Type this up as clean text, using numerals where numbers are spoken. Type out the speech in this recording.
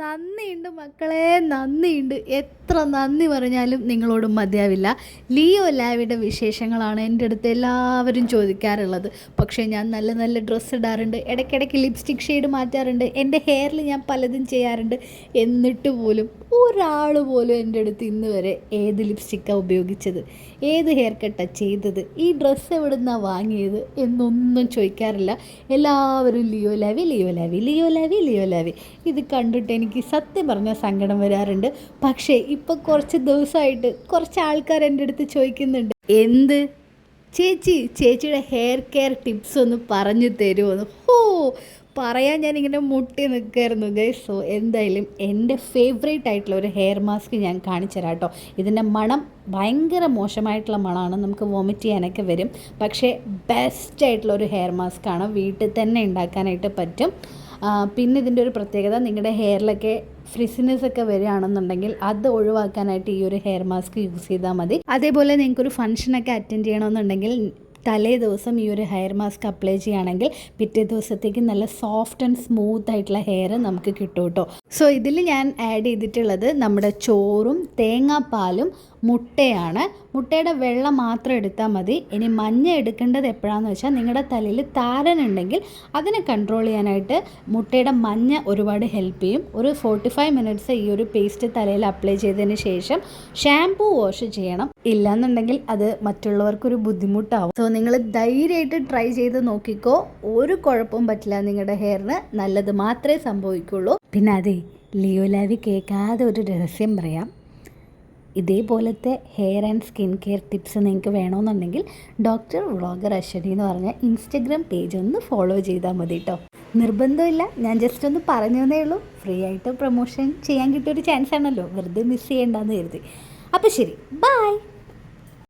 നന്ദിയുണ്ട് മക്കളെ, നന്ദിയുണ്ട്. എത്ര നന്ദി പറഞ്ഞാലും നിങ്ങളോട് മതിയാവില്ല. ലിയോ ലാവിയുടെ വിശേഷങ്ങളാണ് എൻ്റെ അടുത്ത് എല്ലാവരും ചോദിക്കാറുള്ളത്. പക്ഷേ ഞാൻ നല്ല നല്ല ഡ്രസ്സ് ഇടാറുണ്ട്, ഇടയ്ക്കിടയ്ക്ക് ലിപ്സ്റ്റിക് ഷെയ്ഡ് മാറ്റാറുണ്ട്, എൻ്റെ ഹെയറിൽ ഞാൻ പലതും ചെയ്യാറുണ്ട്. എന്നിട്ട് പോലും ഒരാൾ പോലും എൻ്റെ അടുത്ത് ഇന്ന് വരെ ഏത് ലിപ്സ്റ്റിക്കാണ് ഉപയോഗിച്ചത്, ഏത് ഹെയർ കട്ടാണ് ചെയ്തത്, ഈ ഡ്രസ്സ് എവിടെ നിന്നാണ് വാങ്ങിയത് എന്നൊന്നും ചോദിക്കാറില്ല. എല്ലാവരും ലിയോ ലാവി, ലിയോ ലാവി, ലിയോ ലാവി, ലിയോ ലാവി. ഇത് കണ്ടിട്ട് എനിക്ക് സത്യം പറഞ്ഞാൽ സങ്കടം വരാറുണ്ട്. പക്ഷേ ഇപ്പോൾ കുറച്ച് ദിവസമായിട്ട് കുറച്ച് ആൾക്കാർ എൻ്റെ അടുത്ത് ചോദിക്കുന്നുണ്ട്, എന്ത് ചേച്ചിയുടെ ഹെയർ കെയർ ടിപ്സ് ഒന്ന് പറഞ്ഞു തരുമോ? പറയാൻ ഞാനിങ്ങനെ മുട്ടി നിൽക്കായിരുന്നു ഗൈസ്. സോ എന്തായാലും എൻ്റെ ഫേവറേറ്റ് ആയിട്ടുള്ള ഒരു ഹെയർ മാസ്ക് ഞാൻ കാണിച്ചു തരാം കേട്ടോ. ഇതിൻ്റെ മണം ഭയങ്കര മോശമായിട്ടുള്ള മണമാണ്, നമുക്ക് വോമിറ്റ് ചെയ്യാനൊക്കെ വരും. പക്ഷേ ബെസ്റ്റായിട്ടുള്ള ഒരു ഹെയർ മാസ്കാണ്, വീട്ടിൽ തന്നെ ഉണ്ടാക്കാനായിട്ട് പറ്റും. പിന്നെ ഇതിൻ്റെ ഒരു പ്രത്യേകത, നിങ്ങളുടെ ഹെയറിലൊക്കെ ഫ്രിസിനെസ് ഒക്കെ വരികയാണെന്നുണ്ടെങ്കിൽ അത് ഒഴിവാക്കാനായിട്ട് ഈ ഒരു ഹെയർ മാസ്ക് യൂസ് ചെയ്താൽ മതി. അതേപോലെ നിങ്ങൾക്കൊരു ഫംഗ്ഷനൊക്കെ അറ്റൻഡ് ചെയ്യണമെന്നുണ്ടെങ്കിൽ തലേ ദിവസം ഈ ഒരു ഹെയർ മാസ്ക് അപ്ലൈ ചെയ്യുകയാണെങ്കിൽ പിറ്റേ ദിവസത്തേക്ക് നല്ല സോഫ്റ്റ് ആൻഡ് സ്മൂത്ത് ആയിട്ടുള്ള ഹെയർ നമുക്ക് കിട്ടും കേട്ടോ. സോ ഇതിൽ ഞാൻ ആഡ് ചെയ്തിട്ടുള്ളത് നമ്മുടെ ചോറും തേങ്ങാപ്പാലും മുട്ടയാണ്. മുട്ടയുടെ വെള്ള മാത്രം എടുത്താൽ മതി. ഇനി മഞ്ഞ എടുക്കേണ്ടത് എപ്പോഴാണെന്ന് വെച്ചാൽ, നിങ്ങളുടെ തലയിൽ താരനുണ്ടെങ്കിൽ അതിനെ കൺട്രോൾ ചെയ്യാനായിട്ട് മുട്ടയുടെ മഞ്ഞ ഒരുപാട് ഹെൽപ്പ് ചെയ്യും. ഒരു 45 മിനിറ്റ്സ് ഈ ഒരു പേസ്റ്റ് തലയിൽ അപ്ലൈ ചെയ്തതിന് ശേഷം ഷാംപൂ വാഷ് ചെയ്യണം. ഇല്ലയെന്നുണ്ടെങ്കിൽ അത് മറ്റുള്ളവർക്കൊരു ബുദ്ധിമുട്ടാവും. സോ നിങ്ങൾ ധൈര്യമായിട്ട് ട്രൈ ചെയ്ത് നോക്കിക്കോ, ഒരു കുഴപ്പവും പറ്റില്ല. നിങ്ങളുടെ ഹെയറിന് നല്ലത് മാത്രമേ സംഭവിക്കുള്ളൂ. പിന്നെ അതെ, ലിയോ ലാവി കേൾക്കാതെ ഒരു രഹസ്യം പറയാം. ഇതേപോലത്തെ hair and skin care tips നിങ്ങൾക്ക് വേണമെന്നുണ്ടെങ്കിൽ ഡോക്ടർ വ്ളോഗർ അശ്വതി എന്ന് പറഞ്ഞ ഇൻസ്റ്റഗ്രാം പേജ് ഒന്ന് ഫോളോ ചെയ്താൽ മതി കേട്ടോ. നിർബന്ധമില്ല, ഞാൻ ജസ്റ്റ് ഒന്ന് പറഞ്ഞു തന്നേ ഉള്ളൂ. ഫ്രീ ആയിട്ട് പ്രൊമോഷൻ ചെയ്യാൻ കിട്ടിയൊരു ചാൻസ് ആണല്ലോ, വെറുതെ മിസ് ചെയ്യേണ്ടെന്ന് കരുതി. അപ്പോൾ ശരി, ബൈ.